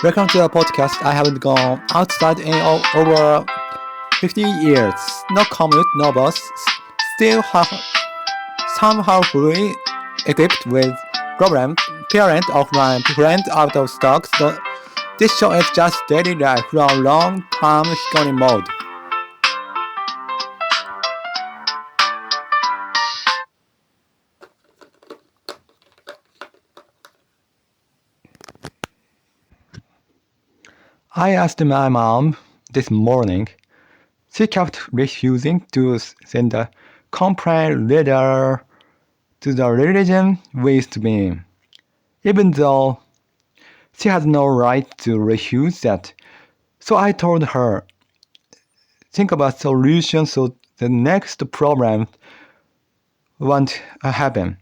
Welcome to the podcast. I haven't gone outside in over 50 years. No commute, no bus. Still somehow fully equipped with problems. Parent of my friend out of stock. So this show is just daily life from long-term Hikori mode. I asked my mom this morning. She kept refusing to send a complaint letter to the religion we used to be in, even though she has no right to refuse that. So I told her, think about solution so the next problem won't happen.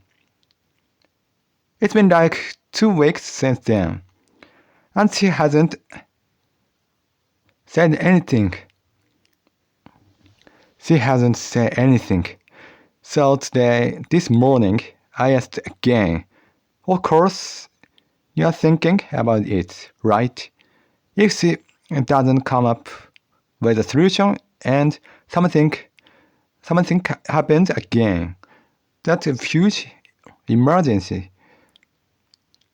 It's been like 2 weeks since then, and she hasn't said anything. She hasn't said anything. So this morning, I asked again. Of course, you're thinking about it, right? If she doesn't come up with a solution and something happens again, that's a huge emergency.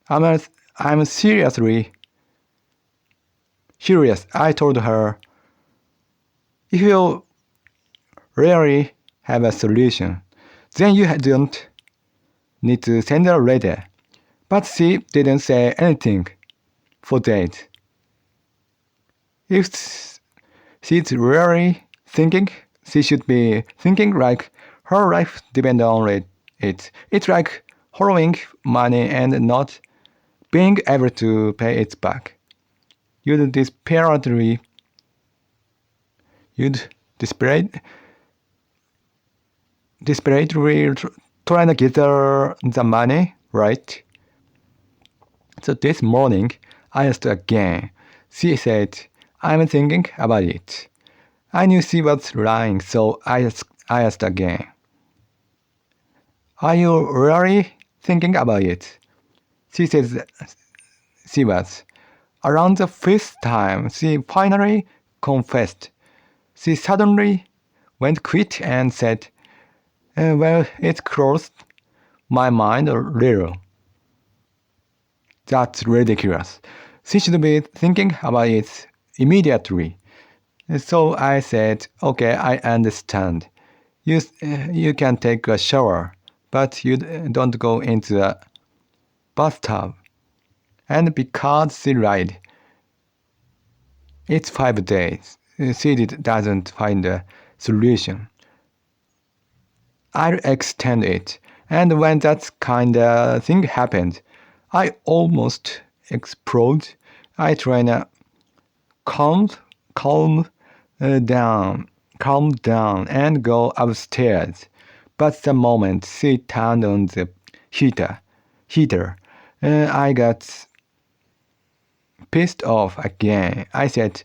I'm seriously curious. I told her, if you really have a solution, then you don't need to send a letter. But she didn't say anything for that. If she's really thinking, she should be thinking like her life depends on it. It's like borrowing money and not being able to pay it back. You'd desperately trying to get the money, right? So this morning, I asked again. She said, I'm thinking about it. I knew she was lying, so I asked again. Are you really thinking about it? She says she was. Around the fifth time, she finally confessed. She suddenly went quiet and said, well, it crossed my mind a little. That's ridiculous. She should be thinking about it immediately. So I said, okay, I understand. You can take a shower, but you don't go into the bathtub. And because she lied, it's 5 days. She doesn't find a solution. I'll extend it. And when that kind of thing happened, I almost exploded. I try to calm down, and go upstairs. But the moment she turned on the heater, I got pissed off again. I said,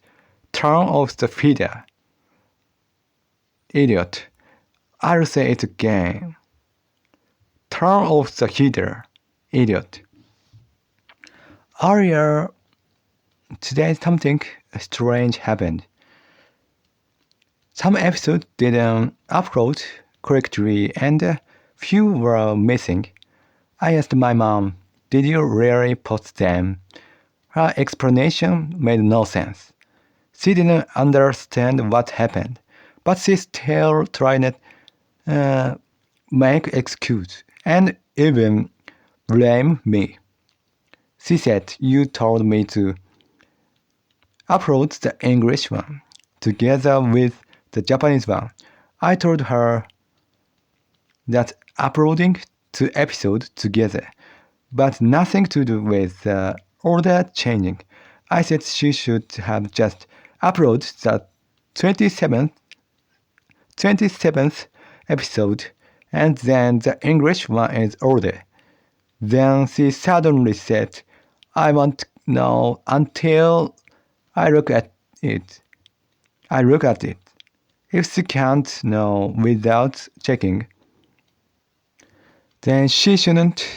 turn off the heater. Idiot. I'll say it again. Turn off the heater. Idiot. Earlier today, something strange happened. Some episodes didn't upload correctly and a few were missing. I asked my mom, did you really post them? Her explanation made no sense. She didn't understand what happened, but she still tried to make excuse and even blame me. She said, you told me to upload the English one together with the Japanese one. I told her that uploading 2 episodes together, but nothing to do with the order changing. I said she should have just uploaded the 27th episode and then the English one is ordered. Then she suddenly said, I won't know until I look at it. If she can't know without checking, then she shouldn't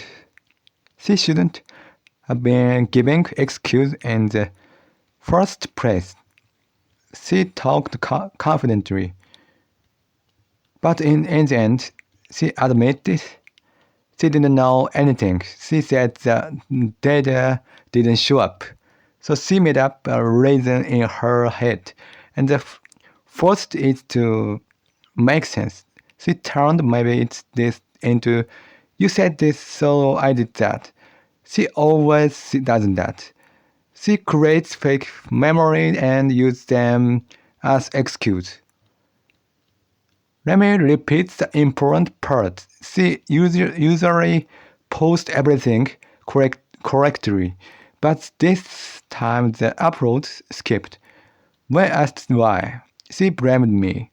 have been giving excuse in the first place. She talked confidently, but in the end, she admitted she didn't know anything. She said the data didn't show up. So she made up a reason in her head, and forced it to make sense. She turned maybe it's this into, you said this, so I did that. She always does that. She creates fake memories and uses them as excuse. Let me repeat the important part. She usually posts everything correctly, but this time the upload skipped. When asked why, she blamed me.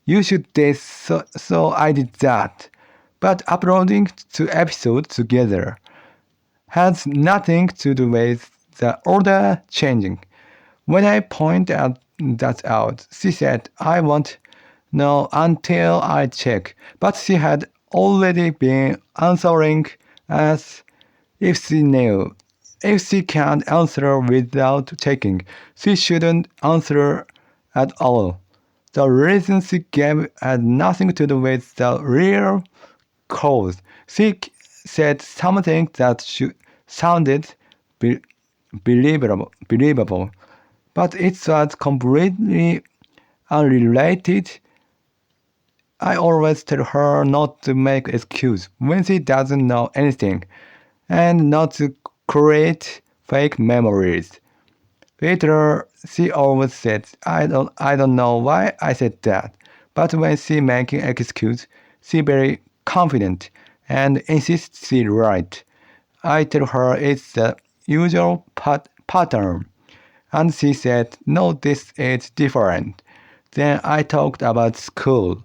You should this, so I did that. But uploading two episodes together has nothing to do with the order changing. When I pointed that out, she said, I won't know until I check. But she had already been answering as if she knew. If she can't answer without checking, she shouldn't answer at all. The reason she gave had nothing to do with the real cause. She said something that sounded believable, but it was completely unrelated. I always tell her not to make excuses when she doesn't know anything, and not to create fake memories. Later, she always said, I don't know why I said that. But when she making excuse, she very confident and insists she right. I tell her it's the usual pattern. And she said, no, this is different. Then I talked about school.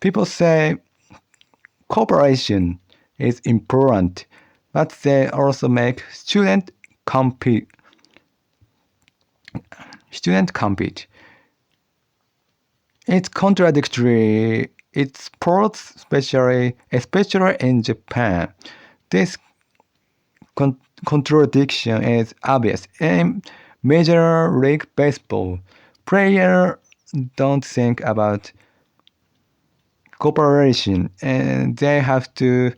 People say cooperation is important, but they also make student compete. It's contradictory. It's sports, especially in Japan. This contradiction is obvious. In Major League Baseball, players don't think about cooperation, and they have to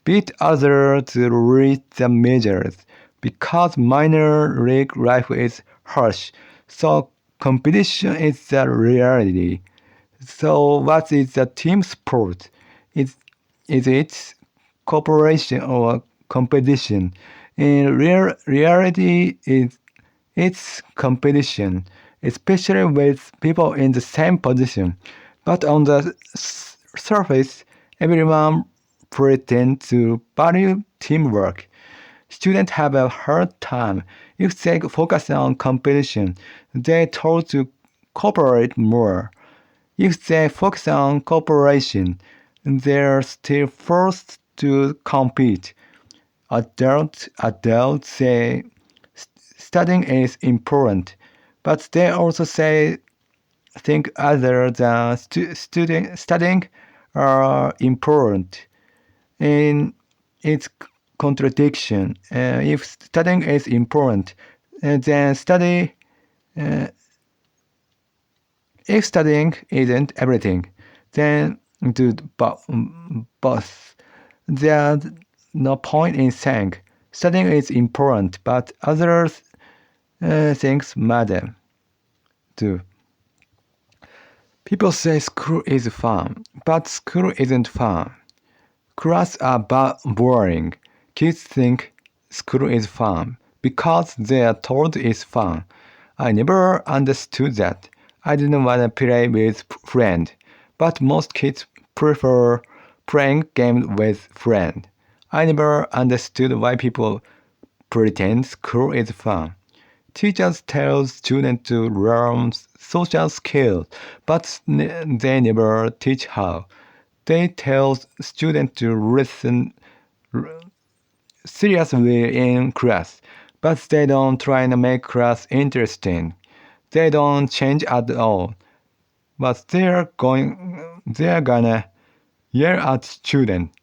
beat others to reach the majors because minor league life is harsh. So competition is the reality. So what is the team sport? Is it cooperation or competition? In reality, it's competition, especially with people in the same position. But on the surface, everyone pretends to value teamwork. Students have a hard time. If they focus on competition, they're told to cooperate more. If they focus on cooperation, they're still forced to compete. Adults say studying is important, but they also say think other than studying are important. In its contradiction, if studying is important, then if studying isn't everything, then do both. There's no point in saying studying is important, but other things matter too. People say school is fun, but school isn't fun. Classes are boring. Kids think school is fun because they are told it's fun. I never understood that. I didn't want to play with friends, but most kids prefer playing games with friends. I never understood why people pretend school is fun. Teachers tell students to learn social skills, but they never teach how. They tell students to listen seriously in class, but they don't try to make class interesting. They don't change at all, but they're gonna yell at students.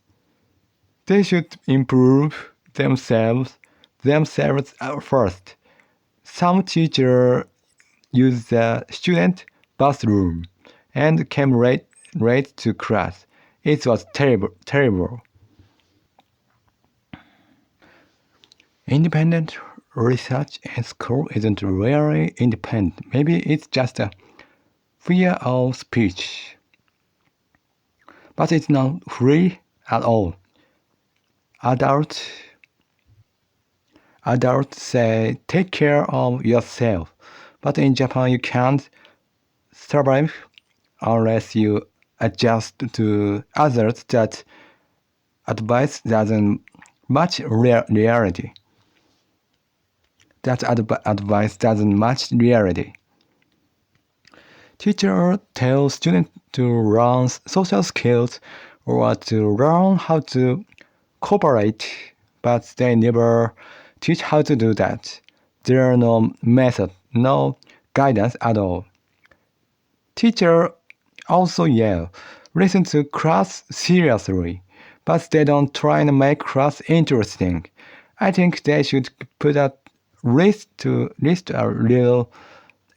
They should improve themselves. themselves first. Some teachers use the student bathroom and came late to class. It was terrible. Independent research in school isn't really independent. Maybe it's just a fear of speech. But it's not free at all. Adults say take care of yourself. But in Japan you can't survive unless you adjust to others. That advice doesn't match reality. That advice doesn't match reality. Teachers tell students to learn social skills or to learn how to cooperate, but they never teach how to do that. There are no method, no guidance at all. Teachers also yell, listen to class seriously, but they don't try and make class interesting. I think they should put at least a little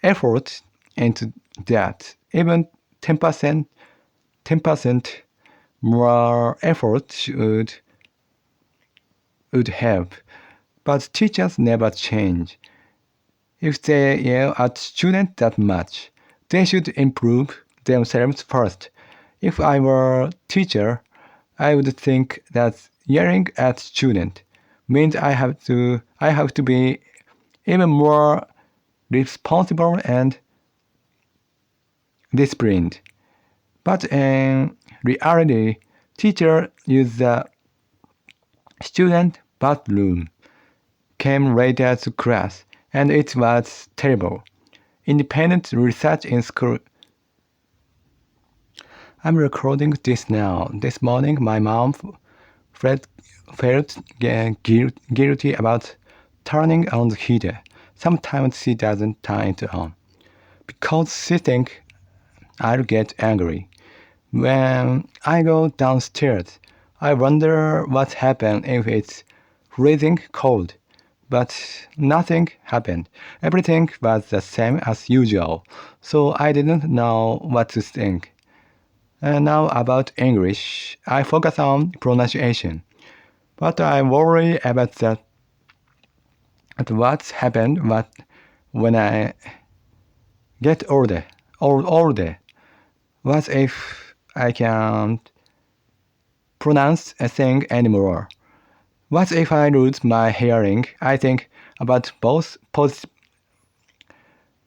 effort into that. Even 10% more effort would help. But teachers never change. If they yell at students that much, they should improve themselves first. If I were a teacher, I would think that yelling at students means I have to be even more responsible and disciplined. But in reality, teachers use the student bathroom, came later to class, and it was terrible. Independent research in school. I'm recording this now. This morning, my mom felt guilty about turning on the heater. Sometimes she doesn't turn it on because she thinks I'll get angry. When I go downstairs, I wonder what happened if it's freezing cold. But nothing happened. Everything was the same as usual, so I didn't know what to think. And now about English, I focus on pronunciation. But I worry about that. At what's happened when I get older. What if I can't pronounce a thing anymore? What if I lose my hearing? I think about both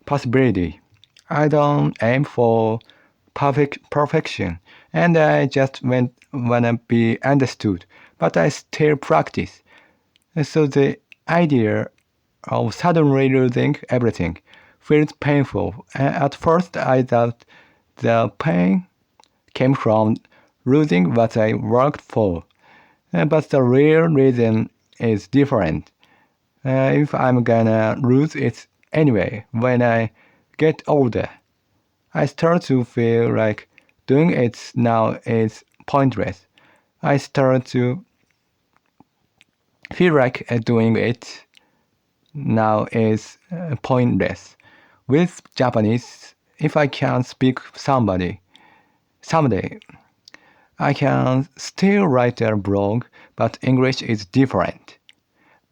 possibility. I don't aim for perfection, and I just wanna be understood. But I still practice. So the idea of suddenly losing everything feels painful. At first, I thought the pain came from losing what I worked for. But the real reason is different. If I'm gonna lose it anyway when I get older, I start to feel like doing it now is pointless. I start to feel like doing it now is pointless. With Japanese, if I can speak someday, I can still write a blog, but English is different.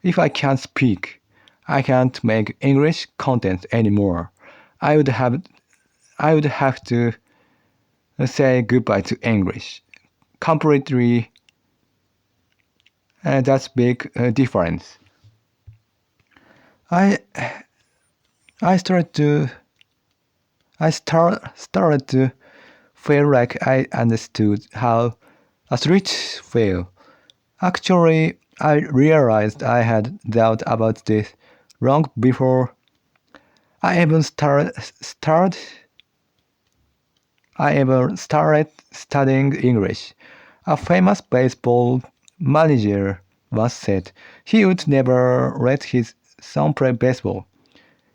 If I can't speak, I can't make English content anymore. I would have to say goodbye to English. Completely, that's big difference. I started to feel like I understood how athletes feel. Actually, I realized I had doubt about this long before I even started studying English. A famous baseball manager once said he would never let his son play baseball.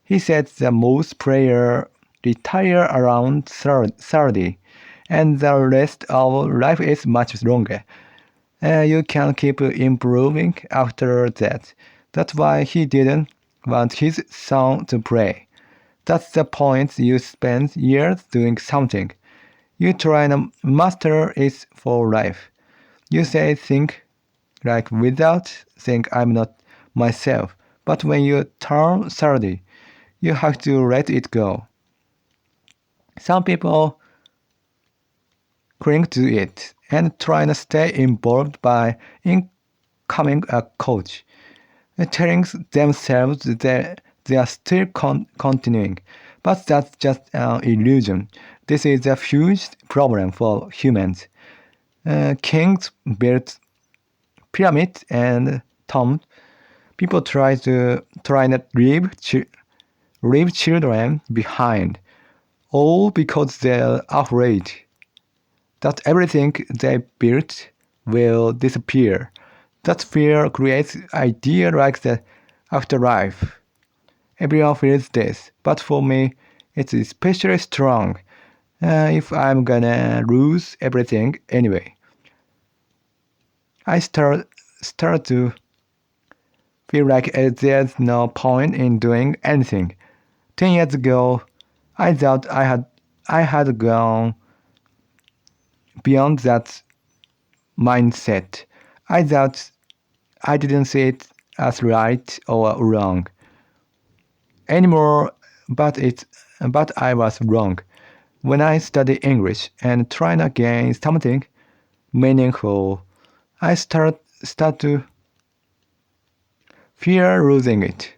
He said that most players retire around 30, and the rest of life is much longer. You can keep improving after that. That's why he didn't want his son to play. That's the point. You spend years doing something. You try and master it for life. You say think like without saying I'm not myself. But when you turn 30, you have to let it go. Some people cling to it and try to stay involved by becoming a coach, telling themselves that they are still continuing. But that's just an illusion. This is a huge problem for humans. Kings built pyramids and tombs. People try to leave children behind, all because they're afraid that everything they built will disappear. That fear creates ideas like the afterlife. Everyone feels this, but for me, it's especially strong. If I'm gonna lose everything anyway, I start to feel like there's no point in doing anything. 10 years ago, I thought I had gone beyond that mindset. I thought I didn't see it as right or wrong anymore, but I was wrong. When I study English and try to gain something meaningful, I start to fear losing it.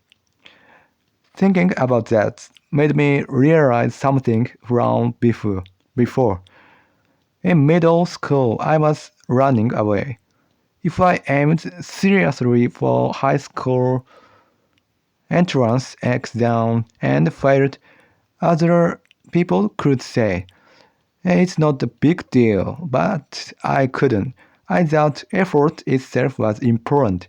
Thinking about that made me realize something from before. In middle school, I was running away. If I aimed seriously for high school entrance exam and failed, other people could say, it's not a big deal, but I couldn't. I thought effort itself was important.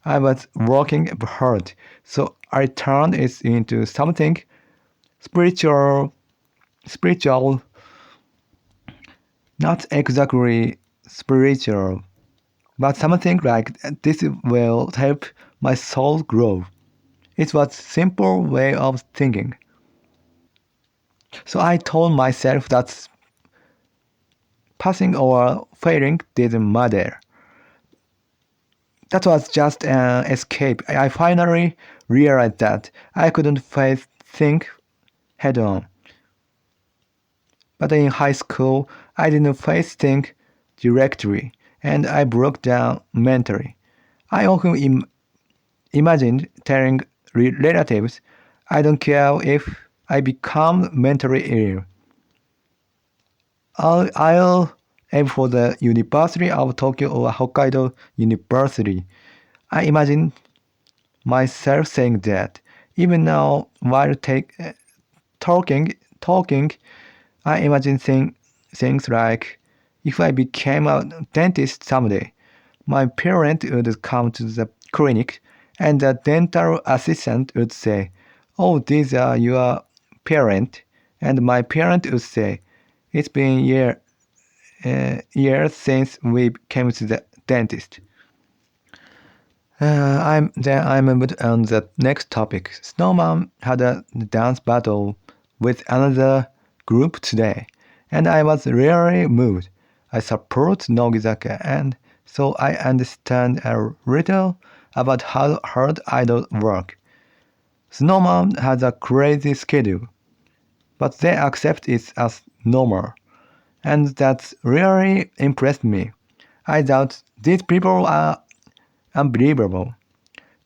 I was working hard, so I turned it into something spiritual, not exactly spiritual, but something like this will help my soul grow. It was simple way of thinking. So I told myself that passing or failing didn't matter. That was just an escape. I finally realized that I couldn't face things head on. But in high school, I didn't face things directly, and I broke down mentally. I often imagined telling relatives, I don't care if I become mentally ill. I'll aim for the University of Tokyo or Hokkaido University. I imagine myself saying that. Even now, while talking, I imagine things like, if I became a dentist someday, my parent would come to the clinic and the dental assistant would say, oh, these are your parent. And my parent would say, it's been years since we came to the dentist. I moved on the next topic. Snowman had a dance battle with another group today, and I was really moved. I support Nogizaka, and so I understand a little about how hard idols work. Snowman has a crazy schedule, but they accept it as normal, and that really impressed me. I thought these people are unbelievable.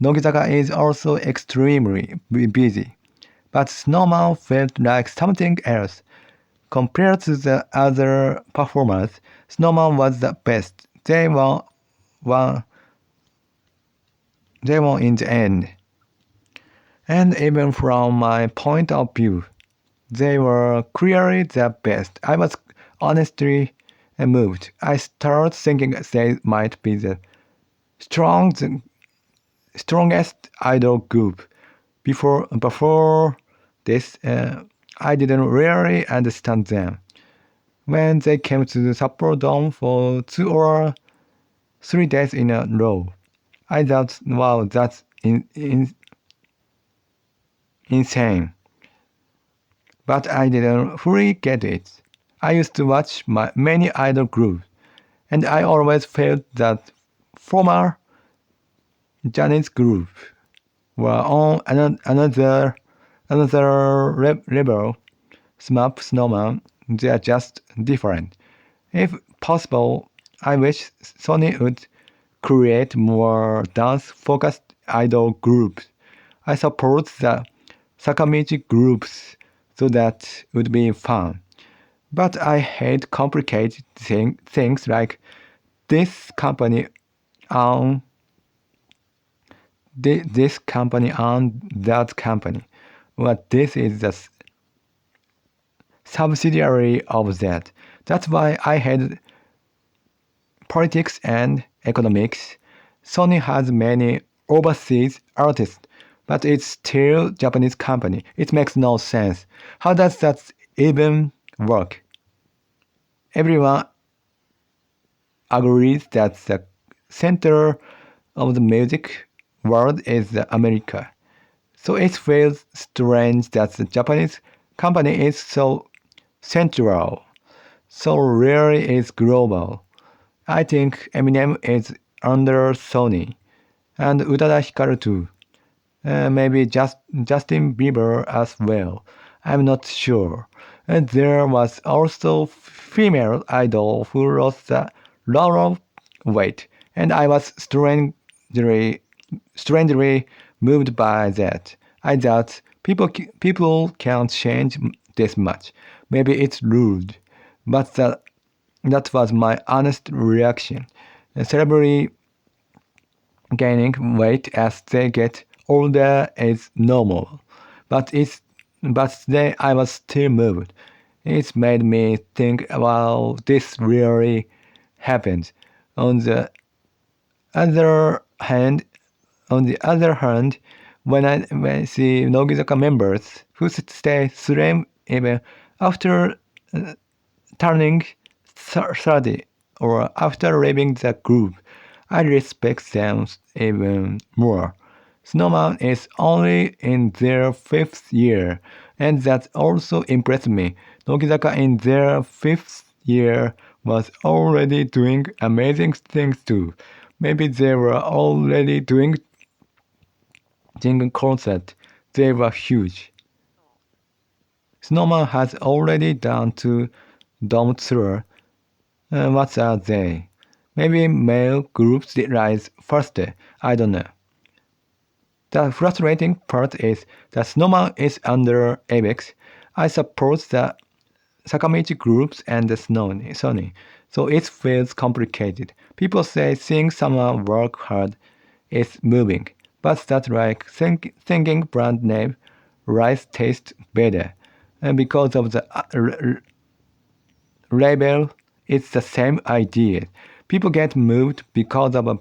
Nogizaka is also extremely busy, but Snowman felt like something else. Compared to the other performers, Snowman was the best. Won, they won in the end. And even from my point of view, they were clearly the best. I was honestly moved. I started thinking they might be the strongest idol group. Before this, I didn't really understand them. When they came to the Sapporo Dome for 2 or 3 days in a row, I thought, wow, that's insane. But I didn't fully get it. I used to watch many idol groups, and I always felt that former Japanese group were on another level. SMAP, Snowman, they are just different. If possible, I wish Sony would create more dance-focused idol groups. I support the Sakamichi groups, so that would be fun. But I hate complicated things like this company on this company on that company. Well, this is the subsidiary of that. That's why I hate politics and economics. Sony has many overseas artists, but it's still Japanese company. It makes no sense. How does that even work? Everyone agrees that the center of the music world is America. So it feels strange that the Japanese company is so central, so rarely is global. I think Eminem is under Sony, and Utada Hikaru too. Maybe just Justin Bieber as well. I'm not sure. And there was also female idol who lost a lot of weight, and I was strangely moved by that. I thought people can't change this much. Maybe it's rude, but that was my honest reaction. A celebrity gaining weight as they get older is normal, but today I was still moved. It made me think about this really happened. On the other hand, when I see Nogizaka members who stay slim even after turning 30 or after leaving the group, I respect them even more. Snowman is only in their fifth year, and that also impressed me. Nogizaka in their fifth year was already doing amazing things too. Maybe they were already doing concert. They were huge. Snowman has already done two dome tour. What are they? Maybe male groups rise faster. I don't know. The frustrating part is that Snowman is under Apex. I support the Sakamichi groups and the Sony, so it feels complicated. People say seeing someone work hard is moving, but that's like thinking brand name rice tastes better. And because of the label, it's the same idea. People get moved because of a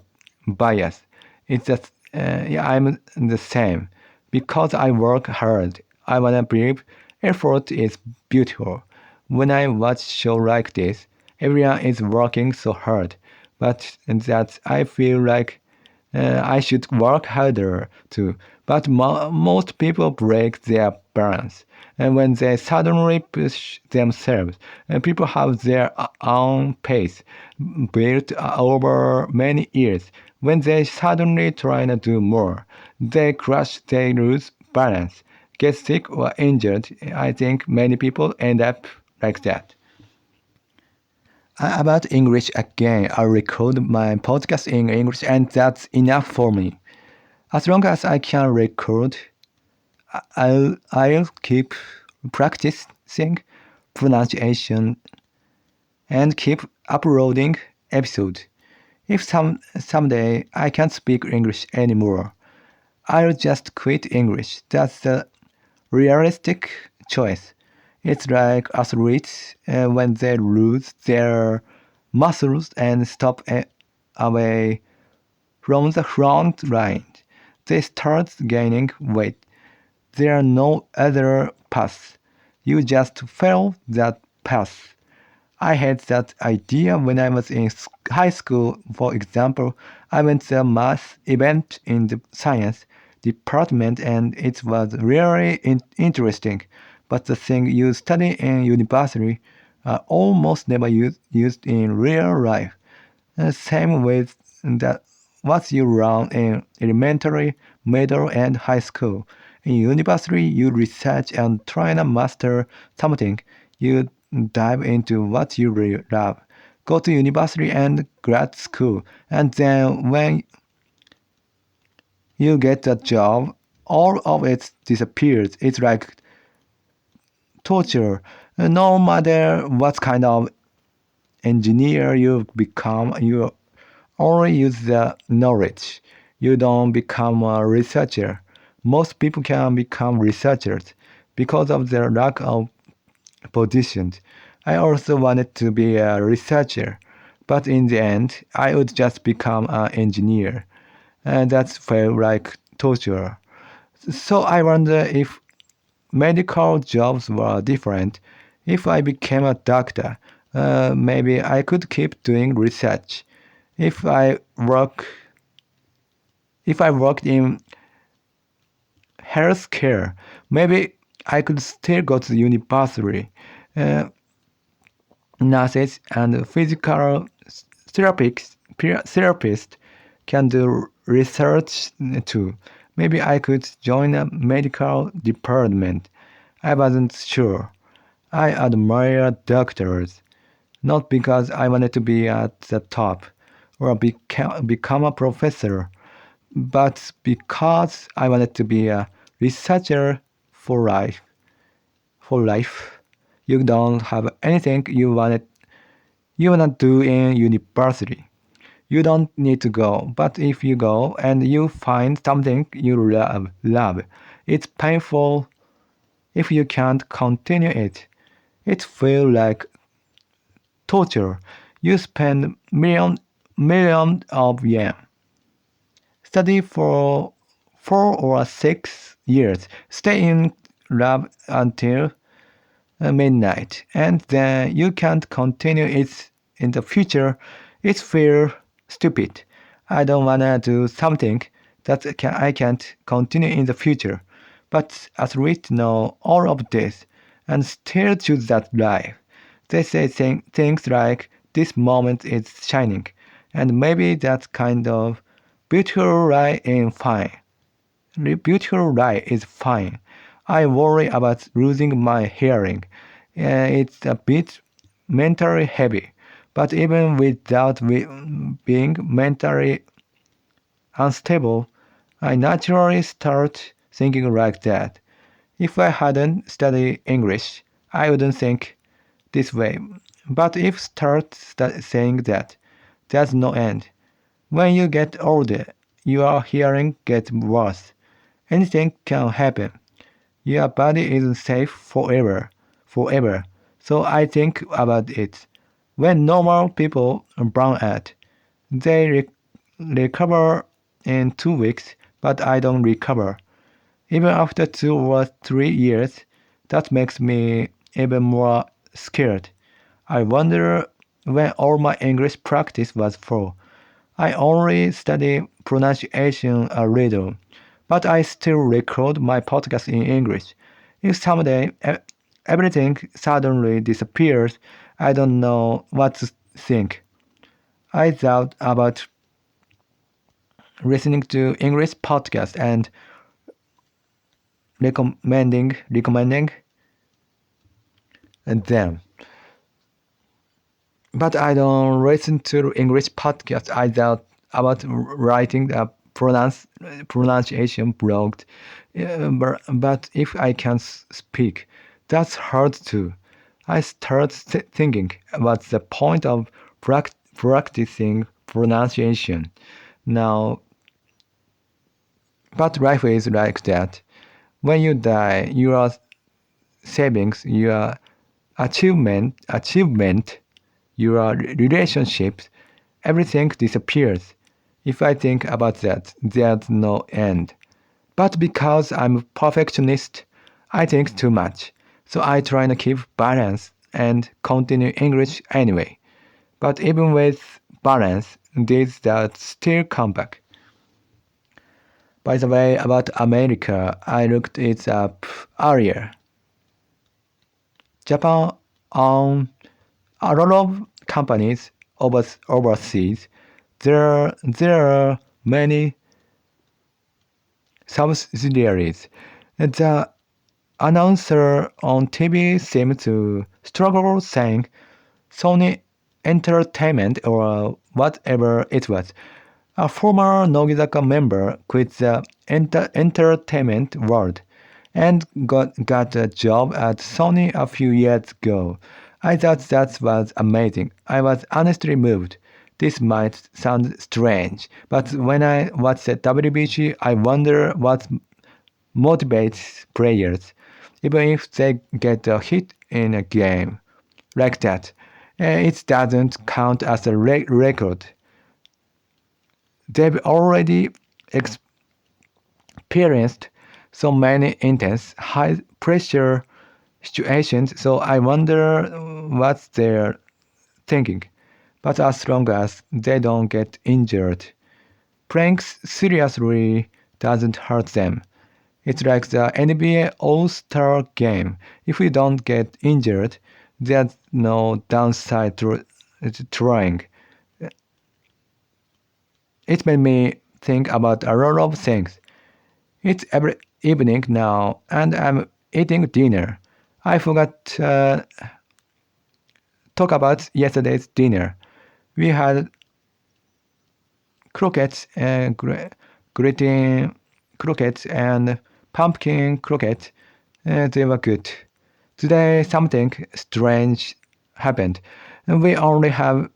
bias. It's just, yeah, I'm the same. Because I work hard, I wanna believe effort is beautiful. When I watch show like this, everyone is working so hard, but that I feel like I should work harder too. But most people break their balance. And when they suddenly push themselves, and people have their own pace built over many years. When they suddenly try to do more, they crash, they lose balance, get sick or injured. I think many people end up like that. About English again, I record my podcast in English, and that's enough for me. As long as I can record, I'll keep practicing pronunciation and keep uploading episodes. If someday I can't speak English anymore, I'll just quit English. That's the realistic choice. It's like athletes when they lose their muscles and stop away from the front line. They start gaining weight. There are no other paths. You just follow that path. I had that idea when I was in high school. For example, I went to a math event in the science department and it was really interesting. But the thing you study in university are almost never used in real life. Same with that what you learn in elementary, middle, and high school. In university, you research and try to master something. You dive into what you really love. Go to university and grad school, and then when you get a job, all of it disappears. It's like torture. No matter what kind of engineer you become, you only use the knowledge. You don't become a researcher. Most people can become researchers because of their lack of positions. I also wanted to be a researcher, but in the end, I would just become an engineer. And that felt like torture. So I wonder if medical jobs were different. If I became a doctor, maybe I could keep doing research. If I work, if I worked in healthcare, maybe I could still go to university. Uh, Nurses and physical therapists can do research too. Maybe I could join a medical department. I wasn't sure. I admire doctors, not because I wanted to be at the top or become a professor, but because I wanted to be a researcher for life. For life, you don't have anything you wanna do in university. You don't need to go, but if you go and you find something you love, it's painful if you can't continue it. It feels like torture. You spend millions of yen, study for 4 or 6 years, stay in lab until midnight, and then you can't continue it in the future. It feels stupid. I don't wanna do something that I can't continue in the future. But athletes know all of this and still choose that life. They say things like, this moment is shining, and maybe that kind of beautiful light is fine. Beautiful light is fine. I worry about losing my hearing. It's a bit mentally heavy, but even without being mentally unstable, I naturally start thinking like that. If I hadn't studied English, I wouldn't think this way. But if start saying that, there's no end. When you get older, your hearing gets worse. Anything can happen. Your body isn't safe forever. So I think about it. When normal people burn out, they recover in 2 weeks, but I don't recover. Even after 2 or 3 years, that makes me even more scared. I wonder when all my English practice was for. I only study pronunciation a little, but I still record my podcast in English. If someday everything suddenly disappears, I don't know what to think. I thought about listening to English podcasts and recommending them. But I don't listen to English podcasts. I thought about writing a pronunciation blog. But if I can't speak, that's hard too. I start thinking what's the point of practicing pronunciation now. But life is like that. When you die, your savings, your achievement, your relationships, everything disappears. If I think about that, there's no end. But because I'm a perfectionist, I think too much. So I try to keep balance. and continue English anyway. But even with balance, these that still come back. By the way, about America, I looked it up earlier. Japan owns a lot of companies overseas. There are many subsidiaries. The announcer on TV seemed to struggle saying Sony Entertainment or whatever it was. A former Nogizaka member quit the entertainment world and got a job at Sony a few years ago. I thought that was amazing. I was honestly moved. This might sound strange, but when I watch the WBC, I wonder what motivates players, even if they get a hit in a game like that. It doesn't count as a record. They've already experienced so many intense, high pressure situations, so I wonder what they're thinking. But as long as they don't get injured, playing seriously doesn't hurt them. It's like the NBA All-Star game. If we don't get injured, there's no downside to trying. It made me think about a lot of things. It's every evening now, and I'm eating dinner. I forgot to talk about yesterday's dinner. We had croquettes and gratin croquettes and pumpkin croquettes. They were good. Today something strange happened. We only have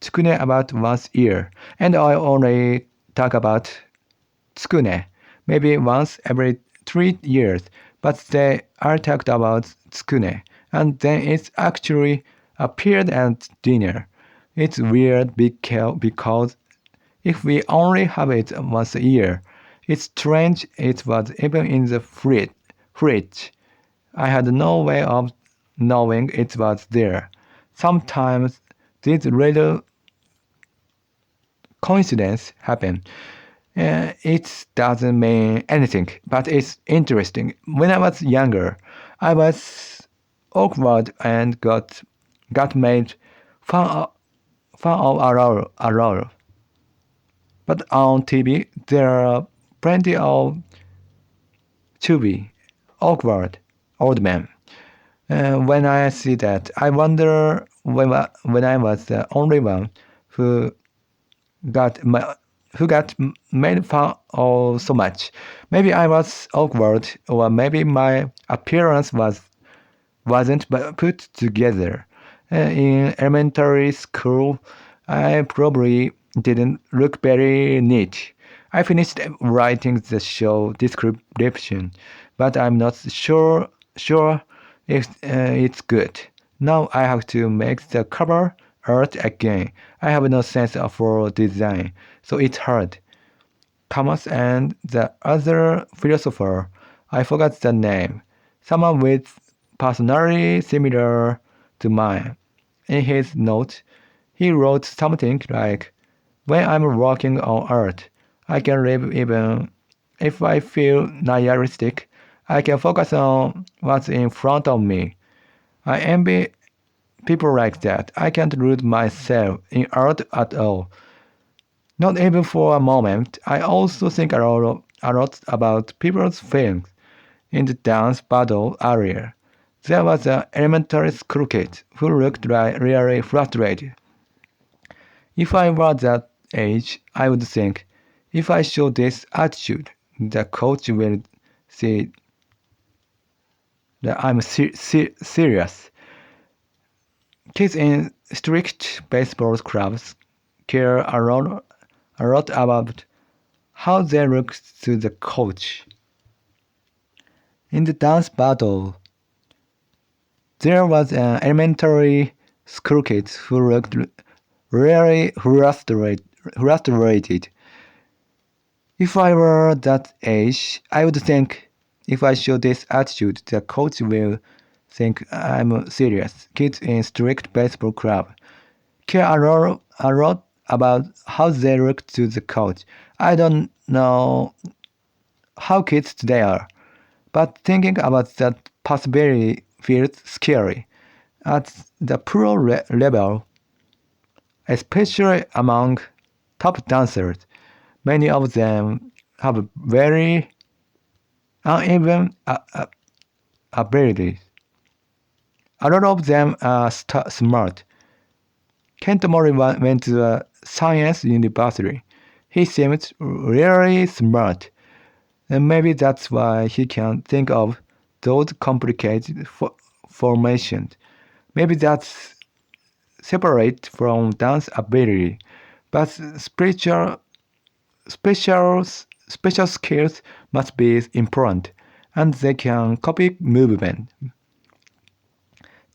tsukune about once a year, and I only talk about tsukune maybe once every 3 years, but they are talked about tsukune, and then it's actually appeared at dinner. It's weird because if we only have it once a year, it's strange it was even in the fridge. I had no way of knowing it was there. Sometimes these little coincidences happen. It doesn't mean anything, but it's interesting. When I was younger, I was awkward and got made fun of a lot. But on TV, there are plenty of chubby, awkward old men. When I see that, I wonder when I was the only one who got made fun of so much. Maybe I was awkward, or maybe my appearance wasn't put together. In elementary school, I probably didn't look very neat. I finished writing the show description, but I'm not sure if it's good. Now I have to make the cover art again. I have no sense for design, so it's hard. Thomas and the other philosopher, I forgot the name, someone with personality similar to mine. In his note, he wrote something like, when I'm working on art, I can live even if I feel nihilistic. I can focus on what's in front of me. I envy people like that. I can't root myself in art at all. Not even for a moment. I also think a lot about people's feelings. In the dance battle area, there was an elementary school kid who looked like really frustrated. If I were that age, I would think, if I show this attitude, the coach will see that I'm serious. Kids in strict baseball clubs care a lot about how they look to the coach. In the dance battle, there was an elementary school kid who looked really frustrated. If I were that age, I would think, if I show this attitude, the coach will think I'm serious. Kids in strict baseball club care a lot about how they look to the coach. I don't know how kids today are, but thinking about that possibility feels scary. At the pro level, especially among top dancers, many of them have very uneven abilities. A lot of them are smart. Kent Mori went to a science university. He seems really smart, and maybe that's why he can think of those complicated formations. Maybe that's separate from dance ability, but special special skills must be important, and they can copy movement.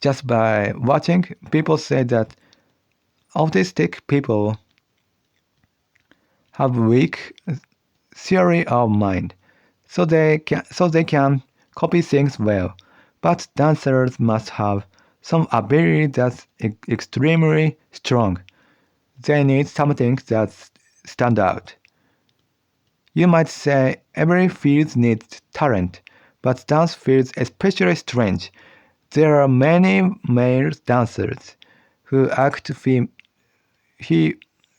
Just by watching, people say that autistic people have weak theory of mind, so they can copy things well. But dancers must have some ability that's extremely strong. They need something that stands out. You might say every field needs talent, but dance feels especially strange. There are many male dancers who act feminine,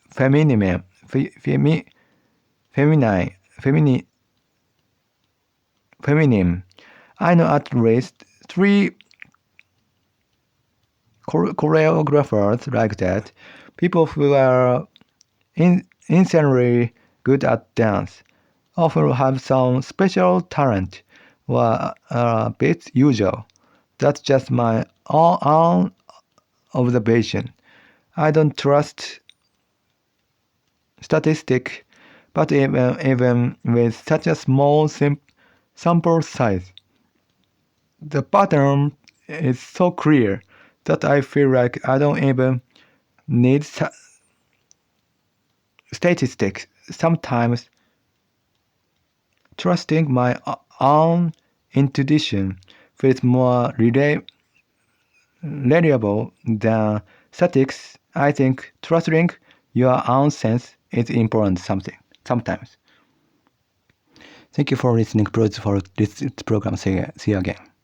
feminine, feminine, feminine. I know at least three choreographers like that, people who are insanely good at dance, often have some special talent or are a bit usual. That's just my own observation. I don't trust statistics, but even with such a small sample size, the pattern is so clear that I feel like I don't even need statistics. Sometimes trusting my own intuition feels more reliable than statistics. I think trusting your own sense is important sometimes. Thank you for listening for this program. See you again.